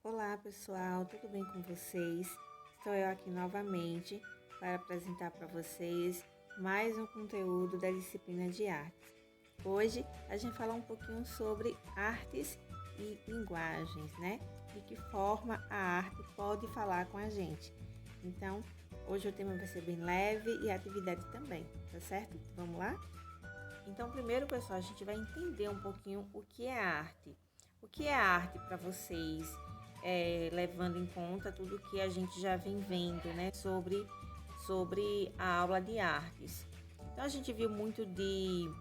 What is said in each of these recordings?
Olá pessoal, tudo bem com vocês? Estou eu aqui novamente para apresentar para vocês mais um conteúdo da disciplina de artes. Hoje a gente vai falar um pouquinho sobre artes e linguagens, né? De que forma a arte pode falar com a gente. Então, hoje o tema vai ser bem leve e a atividade também, tá certo? Vamos lá? Então, primeiro, pessoal, a gente vai entender um pouquinho o que é arte. O que é arte para vocês? Levando em conta tudo que a gente já vem vendo, né, sobre a aula de artes. Então a gente viu muito de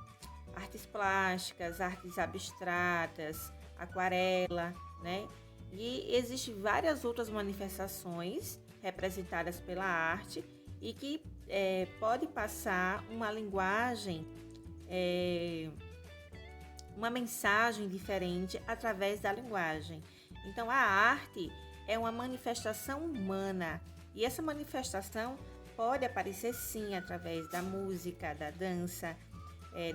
artes plásticas, artes abstratas, aquarela, né? E existem várias outras manifestações representadas pela arte e que pode passar uma linguagem, uma mensagem diferente através da linguagem. Então, a arte é uma manifestação humana e essa manifestação pode aparecer sim através da música, da dança,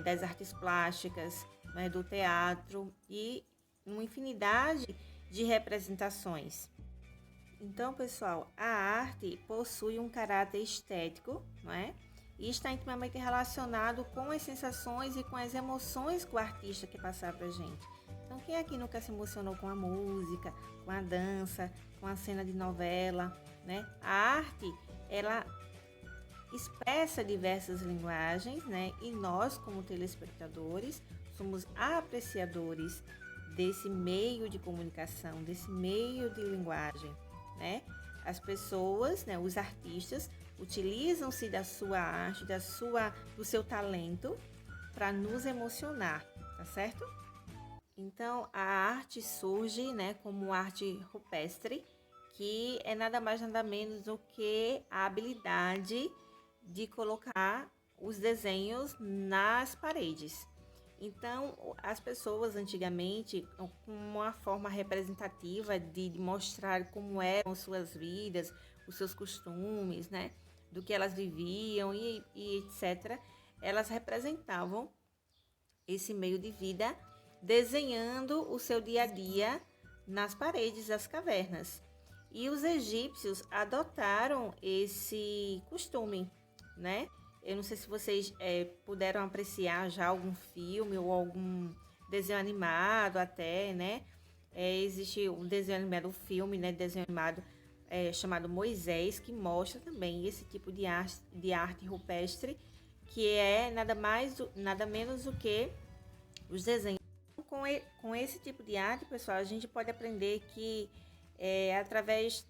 das artes plásticas, né, do teatro e uma infinidade de representações. Então, pessoal, a arte possui um caráter estético, não é? E está intimamente relacionado com as sensações e com as emoções que o artista quer passar para a gente. Então, quem aqui nunca se emocionou com a música, com a dança, com a cena de novela, né? A arte, ela expressa diversas linguagens, né? E nós, como telespectadores, somos apreciadores desse meio de comunicação, desse meio de linguagem, né? As pessoas, né, os artistas, utilizam-se da sua arte, do seu talento para nos emocionar, tá certo? Então, a arte surge, né, como arte rupestre, que é nada mais nada menos do que a habilidade de colocar os desenhos nas paredes. Então, as pessoas antigamente, com uma forma representativa de mostrar como eram suas vidas, os seus costumes, né, do que elas viviam e etc., elas representavam esse meio de vida desenhando o seu dia a dia nas paredes das cavernas. E os egípcios adotaram esse costume, né? Eu não sei se vocês puderam apreciar já algum filme ou algum desenho animado até, né? Existe um desenho animado, um filme, né? Desenho animado chamado Moisés, que mostra também esse tipo de arte rupestre, que é nada menos do que os desenhos. Com esse tipo de arte, pessoal, a gente pode aprender que através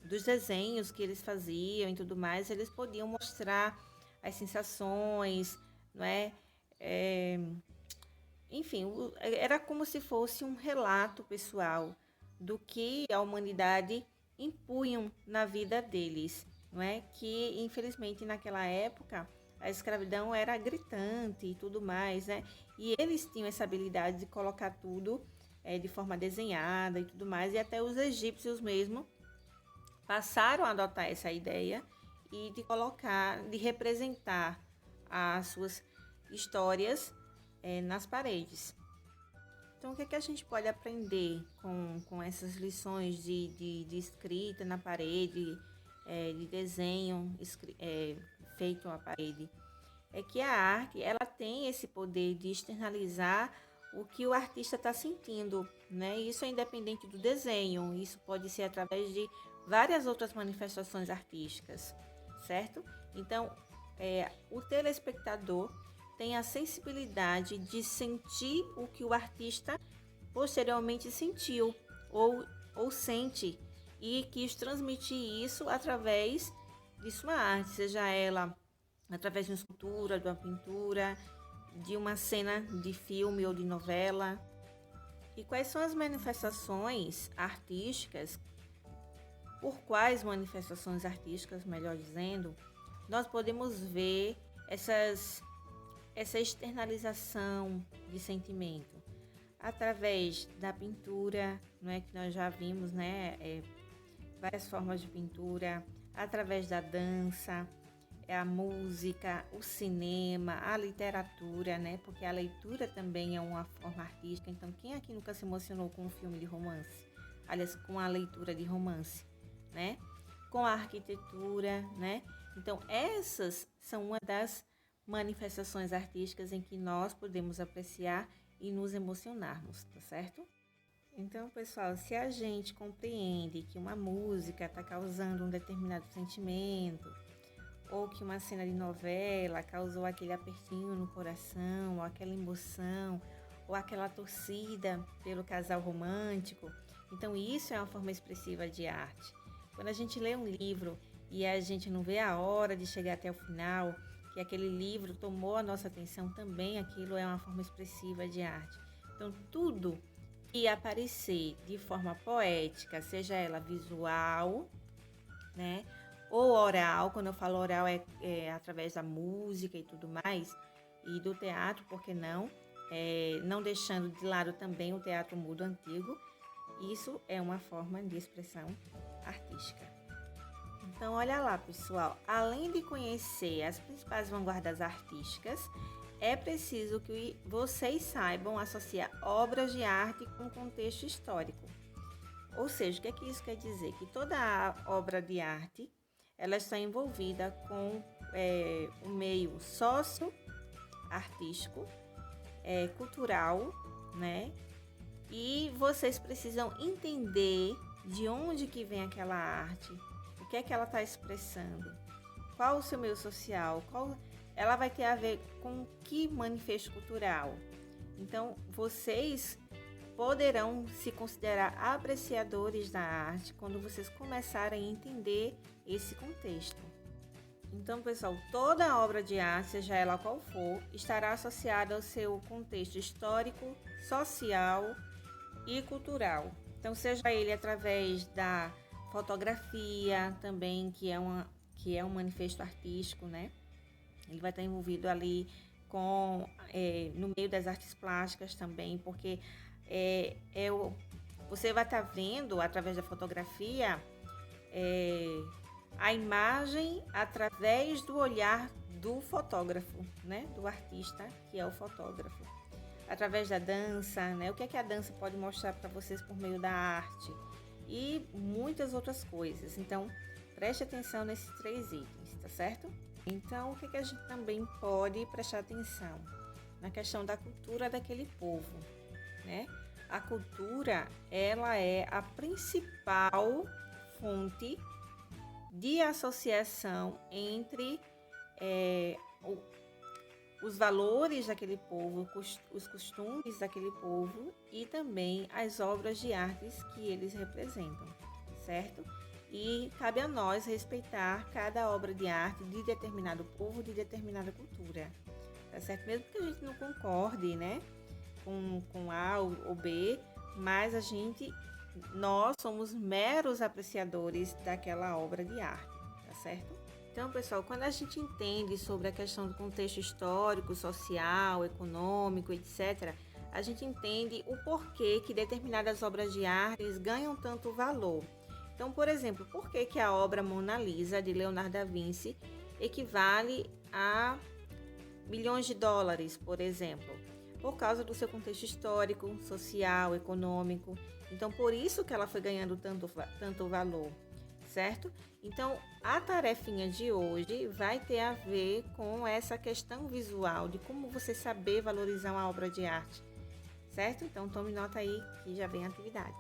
dos desenhos que eles faziam e tudo mais, eles podiam mostrar as sensações, não é? Enfim, era como se fosse um relato pessoal do que a humanidade impunham na vida deles, não é? Que infelizmente naquela época a escravidão era gritante e tudo mais, né? E eles tinham essa habilidade de colocar tudo de forma desenhada e tudo mais, e até os egípcios mesmo passaram a adotar essa ideia e de representar as suas histórias nas paredes. Então, o que a gente pode aprender com essas lições de escrita na parede, de desenho feito na parede? É que a arte, ela tem esse poder de externalizar o que o artista está sentindo, né? Isso é independente do desenho, isso pode ser através de várias outras manifestações artísticas, certo? Então, o telespectador tem a sensibilidade de sentir o que o artista posteriormente sentiu ou sente e quis transmitir isso através de sua arte, seja ela através de uma escultura, de uma pintura, de uma cena de filme ou de novela. E quais são as manifestações artísticas por quais manifestações artísticas, melhor dizendo, nós podemos ver essa externalização de sentimento através da pintura, não é que nós já vimos, né? Várias formas de pintura, através da dança, a música, o cinema, a literatura, né? Porque a leitura também é uma forma artística. Então, quem aqui nunca se emocionou com um filme de romance? Aliás, com a leitura de romance, né? Com a arquitetura, né? Então, essas são uma das manifestações artísticas em que nós podemos apreciar e nos emocionarmos, tá certo? Então, pessoal, se a gente compreende que uma música está causando um determinado sentimento, ou que uma cena de novela causou aquele apertinho no coração, ou aquela emoção, ou aquela torcida pelo casal romântico, então isso é uma forma expressiva de arte. Quando a gente lê um livro e a gente não vê a hora de chegar até o final, que aquele livro tomou a nossa atenção, também aquilo é uma forma expressiva de arte. Então, tudo que aparecer de forma poética, seja ela visual, né, ou oral, quando eu falo oral é através da música e tudo mais, e do teatro, por que não? Não deixando de lado também o teatro mudo antigo, isso é uma forma de expressão artística. Então, olha lá, pessoal, além de conhecer as principais vanguardas artísticas, é preciso que vocês saibam associar obras de arte com contexto histórico. Ou seja, o que é que isso quer dizer? Que toda obra de arte ela está envolvida com o meio socio-artístico, cultural, né? E vocês precisam entender de onde que vem aquela arte, o que é que ela está expressando, qual o seu meio social, ela vai ter a ver com que manifesto cultural. Então, vocês poderão se considerar apreciadores da arte quando vocês começarem a entender esse contexto. Então, pessoal, toda obra de arte, seja ela qual for, estará associada ao seu contexto histórico, social e cultural. Então, seja ele através da fotografia também, que é um manifesto artístico, né? Ele vai estar envolvido ali no meio das artes plásticas também, porque você vai estar vendo através da fotografia a imagem através do olhar do fotógrafo, né? Do artista, que é o fotógrafo. Através da dança, né? O que é que a dança pode mostrar para vocês por meio da arte? E muitas outras coisas. Então, preste atenção nesses 3 itens, tá certo? Então, o que é que a gente também pode prestar atenção? Na questão da cultura daquele povo, né? A cultura, ela é a principal fonte de associação entre os valores daquele povo, os costumes daquele povo e também as obras de artes que eles representam, certo? E cabe a nós respeitar cada obra de arte de determinado povo, de determinada cultura, tá certo? Mesmo que a gente não concorde, né, com A ou B, mas nós somos meros apreciadores daquela obra de arte, tá certo? Então, pessoal, quando a gente entende sobre a questão do contexto histórico, social, econômico, etc., a gente entende o porquê que determinadas obras de arte ganham tanto valor. Então, por exemplo, por que a obra Mona Lisa, de Leonardo da Vinci, equivale a milhões de dólares, por exemplo? Por causa do seu contexto histórico, social, econômico. Então, por isso que ela foi ganhando tanto valor, certo? Então, a tarefinha de hoje vai ter a ver com essa questão visual, de como você saber valorizar uma obra de arte, certo? Então, tome nota aí que já vem a atividade.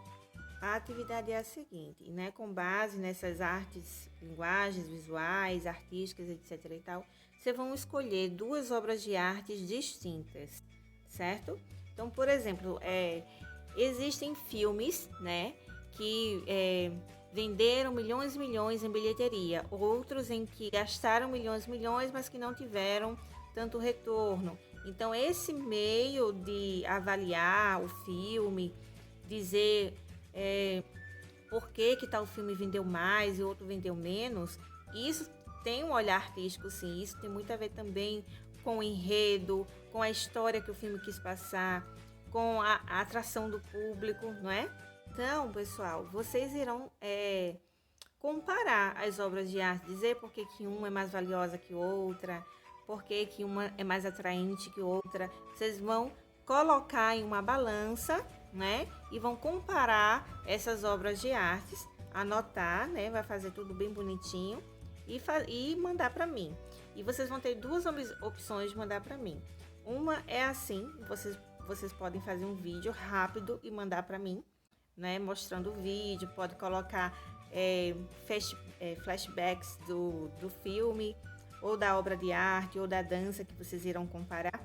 A atividade é a seguinte, né? Com base nessas artes, linguagens visuais, artísticas, etc. e tal, vocês vão escolher 2 obras de artes distintas, certo? Então, por exemplo, existem filmes, né, que venderam milhões e milhões em bilheteria, outros em que gastaram milhões e milhões, mas que não tiveram tanto retorno. Então, esse meio de avaliar o filme, dizer por que que tal filme vendeu mais e outro vendeu menos. Isso tem um olhar artístico, sim. Isso tem muito a ver também com o enredo, com a história que o filme quis passar, com a atração do público, não é? Então, pessoal, vocês irão comparar as obras de arte, dizer por que que uma é mais valiosa que outra, por que que uma é mais atraente que outra. Vocês vão colocar em uma balança, né? E vão comparar essas obras de artes, anotar, né? Vai fazer tudo bem bonitinho e mandar para mim. E vocês vão ter duas opções de mandar para mim. Uma é assim, vocês podem fazer um vídeo rápido e mandar para mim, né? Mostrando o vídeo, pode colocar flashbacks do filme, ou da obra de arte, ou da dança que vocês irão comparar,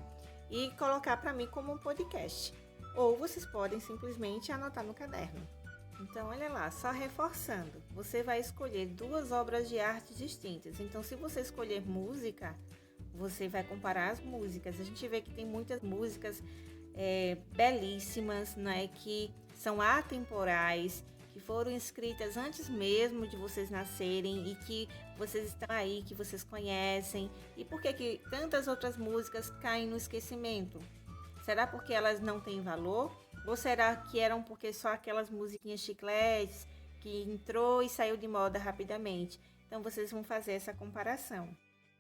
e colocar para mim como um podcast. Ou vocês podem simplesmente anotar no caderno. Então, olha lá, só reforçando, você vai escolher duas obras de arte distintas. Então, se você escolher música, você vai comparar as músicas. A gente vê que tem muitas músicas belíssimas, né, que são atemporais, que foram escritas antes mesmo de vocês nascerem e que vocês estão aí, que vocês conhecem. E por que tantas outras músicas caem no esquecimento? Será porque elas não têm valor? Ou será que eram porque só aquelas musiquinhas chicletes que entrou e saiu de moda rapidamente? Então vocês vão fazer essa comparação.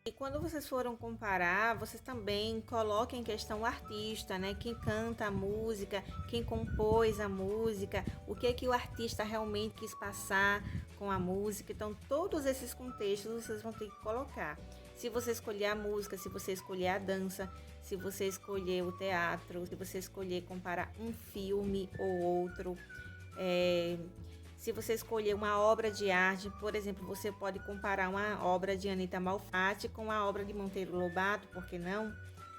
E quando vocês foram comparar, vocês também coloquem em questão o artista, né? Quem canta a música, quem compôs a música, o que o artista realmente quis passar com a música. Então, todos esses contextos vocês vão ter que colocar. Se você escolher a música, se você escolher a dança, se você escolher o teatro, se você escolher comparar um filme ou outro, se você escolher uma obra de arte, por exemplo, você pode comparar uma obra de Anita Malfatti com a obra de Monteiro Lobato, por que não,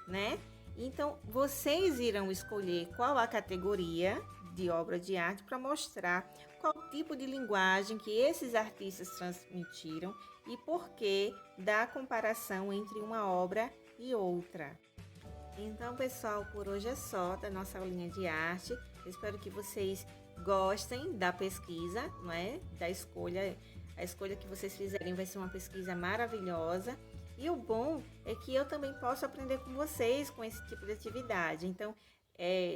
né? Então, vocês irão escolher qual a categoria de obra de arte para mostrar qual tipo de linguagem que esses artistas transmitiram e por que da comparação entre uma obra e outra. Então, pessoal, por hoje é só da nossa aulinha de arte. Eu espero que vocês gostem da pesquisa, não é? Da escolha. A escolha que vocês fizerem vai ser uma pesquisa maravilhosa. E o bom é que eu também posso aprender com vocês com esse tipo de atividade. Então,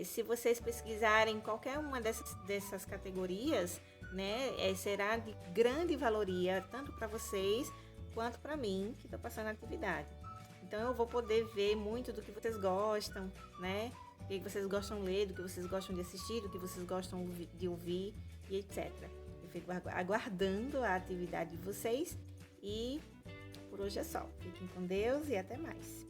se vocês pesquisarem qualquer uma dessas categorias, né, será de grande valoria, tanto para vocês quanto para mim, que estou passando a atividade. Então, eu vou poder ver muito do que vocês gostam, né? Do que vocês gostam de ler, do que vocês gostam de assistir, do que vocês gostam de ouvir e etc. Eu fico aguardando a atividade de vocês e por hoje é só. Fiquem com Deus e até mais.